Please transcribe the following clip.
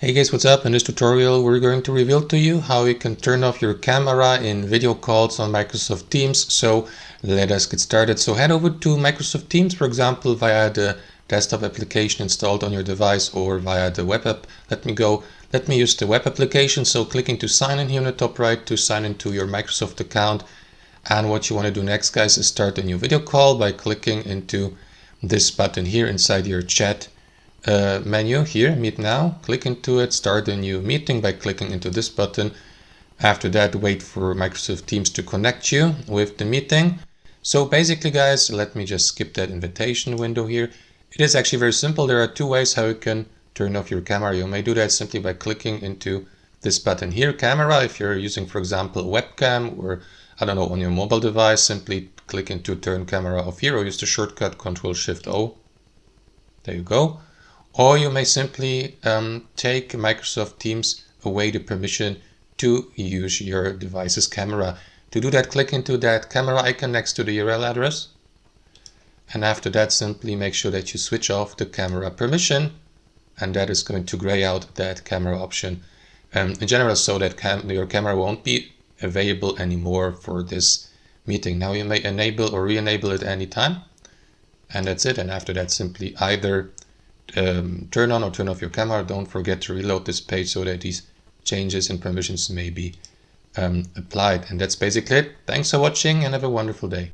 Hey guys, what's up? In this tutorial we're going to reveal to you how you can turn off your camera in video calls on Microsoft Teams. So let us get started. So head over to Microsoft Teams, for example, via the desktop application installed on your device or via the web app. Let me use the web application. So clicking to sign in here in the top right to sign into your Microsoft account. And what you want to do next, guys, is start a new video call by clicking into this button here inside your chat menu here, meet now. Click into it, start a new meeting by clicking into this button. After that, wait for Microsoft Teams to connect you with the meeting. So basically, guys, let me just skip that invitation window here. It is actually very simple. There are two ways how you can turn off your camera. You may do that simply by clicking into this button here, camera. If you're using, for example, a webcam or I don't know, on your mobile device, simply click into turn camera off here or use the shortcut Ctrl-Shift-O. There you go. Or you may simply take Microsoft Teams away the permission to use your device's camera. To do that, click into that camera icon next to the URL address. And after that, simply make sure that you switch off the camera permission. And that is going to gray out that camera option in general, so that your camera won't be available anymore for this meeting. Now you may enable or re-enable it anytime. And that's it. And after that, simply either turn on or turn off your camera. Don't forget to reload this page so that these changes in permissions may be applied. And that's basically it. Thanks for watching and have a wonderful day.